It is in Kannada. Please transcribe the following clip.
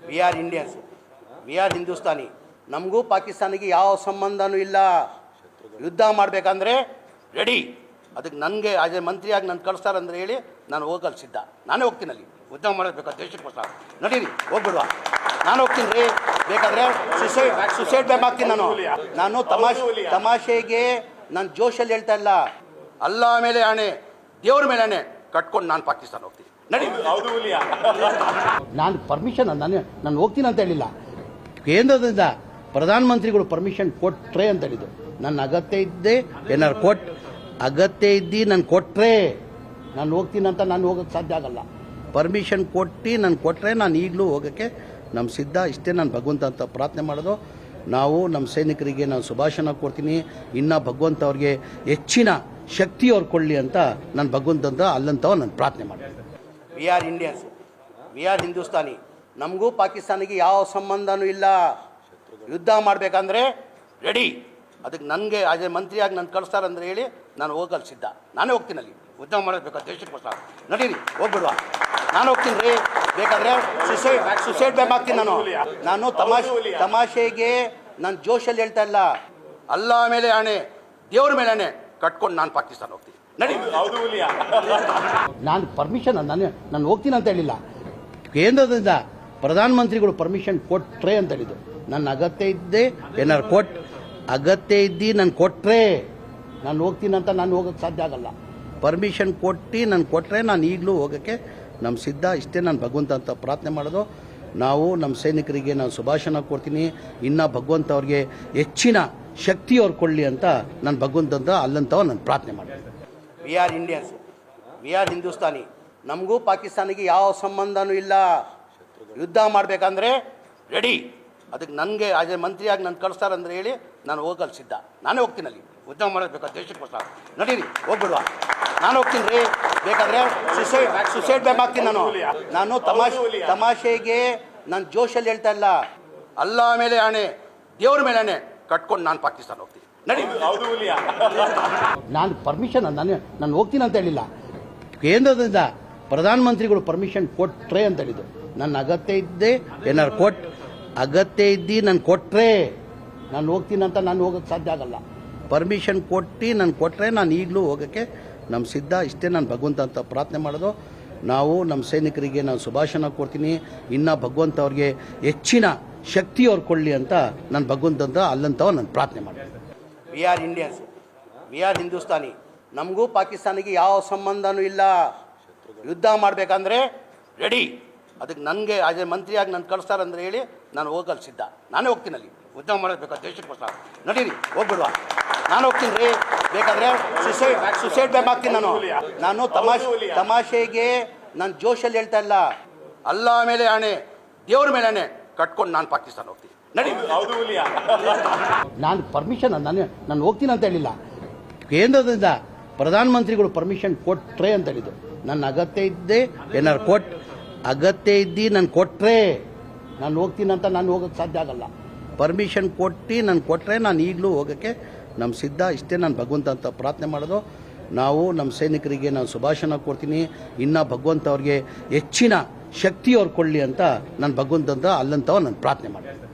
We are Indians, we are Hindustani. ನಮಗೂ ಪಾಕಿಸ್ತಾನಿಗೆ ಯಾವ ಸಂಬಂಧನೂ ಇಲ್ಲ. ಯುದ್ಧ ಮಾಡಬೇಕಂದ್ರೆ ರೆಡಿ. ಅದಕ್ಕೆ ನನಗೆ ಆಸ್ ಎ ಮಂತ್ರಿಯಾಗಿ ನಾನು ಕಳಿಸ್ತಾರಂದ್ರೆ ಹೇಳಿ ನಾನು ಹೋಗಲು ಸಿದ್ಧ. ನಾನೇ ಹೋಗ್ತೀನಿ ಅಲ್ಲಿ ಯುದ್ಧ ಮಾಡಬೇಕು ದೇಶಕ್ಕೋಸ್ಕರ. ನಡೀರಿ ಹೋಗ್ಬಿಡುವ, ನಾನು ಹೋಗ್ತೀನಿ ರೀ. ಬೇಕಾದರೆ ಸುಸೈಡ್ ಬ್ಯಾಕ್ ಆಗ್ತೀನಿ ನಾನು ತಮಾಷೆಗೆ ನಾನು ಜೋಶಲ್ಲಿ ಹೇಳ್ತಾ ಇಲ್ಲ. ಅಲ್ಲಾ ಮೇಲೆ ಆಣೆ, ದೇವ್ರ ಮೇಲೆ ಆಣೆ ಕಟ್ಕೊಂಡು ನಾನು ಪಾಕಿಸ್ತಾನ ಹೋಗ್ತೀನಿ. ನಡಿ. ನಾನು ಪರ್ಮಿಷನ್ ನಾನು ಹೋಗ್ತೀನಿ ಅಂತ ಹೇಳಿಲ್ಲ. ಕೇಂದ್ರದಿಂದ ಪ್ರಧಾನಮಂತ್ರಿಗಳು ಪರ್ಮಿಷನ್ ಕೊಟ್ರೆ ಅಂತ ಹೇಳಿದ್ದು. ನನ್ನ ಅಗತ್ಯ ಇದ್ದೆ ಏನಾರು ಅಗತ್ಯ ಇದ್ದು ನಾನು ಕೊಟ್ಟರೆ ನಾನು ಹೋಗ್ತೀನಿ ಅಂತ ನಾನು ಹೋಗೋಕ್ಕೆ ಸಾಧ್ಯ ಆಗಲ್ಲ. ಪರ್ಮಿಷನ್ ನಾನು ಕೊಟ್ಟರೆ ನಾನು ಈಗಲೂ ಹೋಗೋಕ್ಕೆ ನಮ್ಮ ಸಿದ್ಧ. ಇಷ್ಟೇ ನಾನು ಭಗವಂತ ಅಂತ ಪ್ರಾರ್ಥನೆ ಮಾಡೋದು. ನಾವು ನಮ್ಮ ಸೈನಿಕರಿಗೆ ನಾನು ಶುಭಾಶಯ ಕೊಡ್ತೀನಿ. ಇನ್ನು ಭಗವಂತ ಅವ್ರಿಗೆ ಹೆಚ್ಚಿನ ಶಕ್ತಿ ಅವ್ರು ಕೊಳ್ಳಿ ಅಂತ ನಾನು ಭಗವಂತಂತ ಅಲ್ಲಂತವ ನಾನು ಪ್ರಾರ್ಥನೆ ಮಾಡ್ತೀನಿ. We are Indians, we are Hindustani. ನಮಗೂ ಪಾಕಿಸ್ತಾನಿಗೆ ಯಾವ ಸಂಬಂಧನೂ ಇಲ್ಲ. ಯುದ್ಧ ಮಾಡಬೇಕಂದ್ರೆ ರೆಡಿ. ಅದಕ್ಕೆ ನನಗೆ ಆಸ್ ಎ ಮಂತ್ರಿಯಾಗಿ ನಾನು ಕಳಿಸ್ತಾರಂದ್ರೆ ಹೇಳಿ ನಾನು ಹೋಗಲು ಸಿದ್ಧ. ನಾನೇ ಹೋಗ್ತೀನಿ ಅಲ್ಲಿ ಯುದ್ಧ ಮಾಡಬೇಕು ದೇಶಕ್ಕೋಸ್ಕರ. ನಡೀರಿ ಹೋಗ್ಬಿಡುವ, ನಾನು ಹೋಗ್ತೀನಿ ರೀ. ಬೇಕಾದರೆ ಸುಸೈಡ್ ಬ್ಯಾಕ್ ಆಗ್ತೀನಿ ನಾನು ತಮಾಷೆಗೆ ನಾನು ಜೋಶಲ್ಲಿ ಹೇಳ್ತಾ ಇಲ್ಲ. ಅಲ್ಲಾ ಮೇಲೆ ಆಣೆ, ದೇವ್ರ ಮೇಲೆ ಆಣೆ ಕಟ್ಕೊಂಡು ನಾನು ಪಾಕಿಸ್ತಾನ ಹೋಗ್ತೀನಿ. ನಡಿ. ನಾನು ಪರ್ಮಿಷನ್ ನಾನು ಹೋಗ್ತೀನಿ ಅಂತ ಹೇಳಿಲ್ಲ. ಕೇಂದ್ರದಿಂದ ಪ್ರಧಾನಮಂತ್ರಿಗಳು ಪರ್ಮಿಷನ್ ಕೊಟ್ರೆ ಅಂತ ಹೇಳಿದ್ದು. ನನ್ನ ಅಗತ್ಯ ಇದ್ದೆ ಏನಾರು ಅಗತ್ಯ ಇದ್ದು ನಾನು ಕೊಟ್ಟರೆ ನಾನು ಹೋಗ್ತೀನಿ ಅಂತ ನಾನು ಹೋಗೋಕ್ಕೆ ಸಾಧ್ಯ ಆಗಲ್ಲ. ಪರ್ಮಿಷನ್ ನಾನು ಕೊಟ್ಟರೆ ನಾನು ಈಗಲೂ ಹೋಗೋಕ್ಕೆ ನಮ್ಮ ಸಿದ್ಧ. ಇಷ್ಟೇ ನಾನು ಭಗವಂತ ಅಂತ ಪ್ರಾರ್ಥನೆ ಮಾಡೋದು. ನಾವು ನಮ್ಮ ಸೈನಿಕರಿಗೆ ನಾನು ಶುಭಾಶಯ ಕೊಡ್ತೀನಿ. ಇನ್ನು ಭಗವಂತ ಅವ್ರಿಗೆ ಹೆಚ್ಚಿನ ಶಕ್ತಿ ಅವ್ರು ಕೊಳ್ಳಿ ಅಂತ ನಾನು ಭಗವಂತಂತ ಅಲ್ಲಂತವ ನಾನು ಪ್ರಾರ್ಥನೆ ಮಾಡ್ತೀನಿ. We are Indians, we are Hindustani. ನಮಗೂ ಪಾಕಿಸ್ತಾನಿಗೆ ಯಾವ ಸಂಬಂಧನೂ ಇಲ್ಲ. ಯುದ್ಧ ಮಾಡಬೇಕಂದ್ರೆ ರೆಡಿ. ಅದಕ್ಕೆ ನನಗೆ ಆಸ್ ಎ ಮಂತ್ರಿಯಾಗಿ ನಾನು ಕಳಿಸ್ತಾರಂದ್ರೆ ಹೇಳಿ ನಾನು ಹೋಗಲು ಸಿದ್ಧ. ನಾನೇ ಹೋಗ್ತೀನಿ ಅಲ್ಲಿ ಯುದ್ಧ ಮಾಡಬೇಕು ದೇಶಕ್ಕೋಸ್ಕರ. ನಡೀರಿ ಹೋಗ್ಬಿಡುವ, ನಾನು ಹೋಗ್ತೀನಿ ರೀ. ಬೇಕಾದರೆ ಸುಸೈಡ್ ಬ್ಯಾಕ್ ಆಗ್ತೀನಿ ನಾನು ತಮಾಷೆಗೆ ನಾನು ಜೋಶಲ್ಲಿ ಹೇಳ್ತಾ ಇಲ್ಲ. ಅಲ್ಲಾ ಮೇಲೆ ಆಣೆ, ದೇವ್ರ ಮೇಲೆ ಆಣೆ ಕಟ್ಕೊಂಡು ನಾನು ಪಾಕಿಸ್ತಾನ ಹೋಗ್ತೀನಿ. ನಡಿ. ನಾನು ಪರ್ಮಿಷನ್ ನಾನು ಹೋಗ್ತೀನಿ ಅಂತ ಹೇಳಿಲ್ಲ. ಕೇಂದ್ರದಿಂದ ಪ್ರಧಾನಮಂತ್ರಿಗಳು ಪರ್ಮಿಷನ್ ಕೊಟ್ರೆ ಅಂತ ಹೇಳಿದ್ದು. ನನ್ನ ಅಗತ್ಯ ಇದ್ದೆ ಏನಾರು ಅಗತ್ಯ ಇದ್ದು ನಾನು ಕೊಟ್ಟರೆ ನಾನು ಹೋಗ್ತೀನಿ ಅಂತ ನಾನು ಹೋಗೋಕ್ಕೆ ಸಾಧ್ಯ ಆಗಲ್ಲ. ಪರ್ಮಿಷನ್ ನಾನು ಕೊಟ್ಟರೆ ನಾನು ಈಗಲೂ ಹೋಗೋಕ್ಕೆ ನಮ್ಮ ಸಿದ್ಧ. ಇಷ್ಟೇ ನಾನು ಭಗವಂತ ಅಂತ ಪ್ರಾರ್ಥನೆ ಮಾಡೋದು. ನಾವು ನಮ್ಮ ಸೈನಿಕರಿಗೆ ನಾನು ಶುಭಾಶಯ ಕೊಡ್ತೀನಿ. ಇನ್ನು ಭಗವಂತ ಅವ್ರಿಗೆ ಹೆಚ್ಚಿನ ಶಕ್ತಿ ಅವ್ರು ಕೊಳ್ಳಿ ಅಂತ ನಾನು ಭಗವಂತಂತ ಅಲ್ಲಂತವ ನಾನು ಪ್ರಾರ್ಥನೆ ಮಾಡ್ತೀನಿ. We are Indians, we are Hindustani. ನಮಗೂ ಪಾಕಿಸ್ತಾನಿಗೆ ಯಾವ ಸಂಬಂಧನೂ ಇಲ್ಲ. ಯುದ್ಧ ಮಾಡಬೇಕಂದ್ರೆ ರೆಡಿ. ಅದಕ್ಕೆ ನನಗೆ ಆಸ್ ಎ ಮಂತ್ರಿಯಾಗಿ ನಾನು ಕಳಿಸ್ತಾರಂದ್ರೆ ಹೇಳಿ ನಾನು ಹೋಗಲು ಸಿದ್ಧ. ನಾನೇ ಹೋಗ್ತೀನಿ ಅಲ್ಲಿ ಯುದ್ಧ ಮಾಡಬೇಕು ದೇಶಕ್ಕೋಸ್ಕರ. ನಡೀರಿ ಹೋಗ್ಬಿಡುವ, ನಾನು ಹೋಗ್ತೀನಿ ರೀ. ಬೇಕಾದರೆ ಸುಸೈಡ್ ಬ್ಯಾಕ್ ಆಗ್ತೀನಿ ನಾನು ತಮಾಷೆಗೆ ನಾನು ಜೋಶಲ್ಲಿ ಹೇಳ್ತಾ ಇಲ್ಲ. ಅಲ್ಲಾ ಮೇಲೆ ಆಣೆ, ದೇವ್ರ ಮೇಲೆ ಆಣೆ ಕಟ್ಕೊಂಡು ನಾನು ಪಾಕಿಸ್ತಾನ ಹೋಗ್ತೀನಿ. ನಡಿ. ನಾನು ಪರ್ಮಿಷನ್ ನಾನು ಹೋಗ್ತೀನಿ ಅಂತ ಹೇಳಿಲ್ಲ. ಕೇಂದ್ರದಿಂದ ಪ್ರಧಾನಮಂತ್ರಿಗಳು ಪರ್ಮಿಷನ್ ಕೊಟ್ರೆ ಅಂತ ಹೇಳಿದ್ದು. ನನ್ನ ಅಗತ್ಯ ಇದ್ದೆ ಏನಾರು ಅಗತ್ಯ ಇದ್ದು ನಾನು ಕೊಟ್ಟರೆ ನಾನು ಹೋಗ್ತೀನಿ ಅಂತ ನಾನು ಹೋಗೋಕ್ಕೆ ಸಾಧ್ಯ ಆಗಲ್ಲ. ಪರ್ಮಿಷನ್ ನಾನು ಕೊಟ್ಟರೆ ನಾನು ಈಗಲೂ ಹೋಗೋಕ್ಕೆ ನಮ್ಮ ಸಿದ್ಧ. ಇಷ್ಟೇ ನಾನು ಭಗವಂತ ಅಂತ ಪ್ರಾರ್ಥನೆ ಮಾಡೋದು. ನಾವು ನಮ್ಮ ಸೈನಿಕರಿಗೆ ನಾನು ಶುಭಾಶಯ ಕೊಡ್ತೀನಿ. ಇನ್ನು ಭಗವಂತ ಅವ್ರಿಗೆ ಹೆಚ್ಚಿನ ಶಕ್ತಿ ಅವ್ರು ಕೊಳ್ಳಿ ಅಂತ ನಾನು ಭಗವಂತಂತ ಅಲ್ಲಂತವ ನಾನು ಪ್ರಾರ್ಥನೆ ಮಾಡ್ತೀನಿ.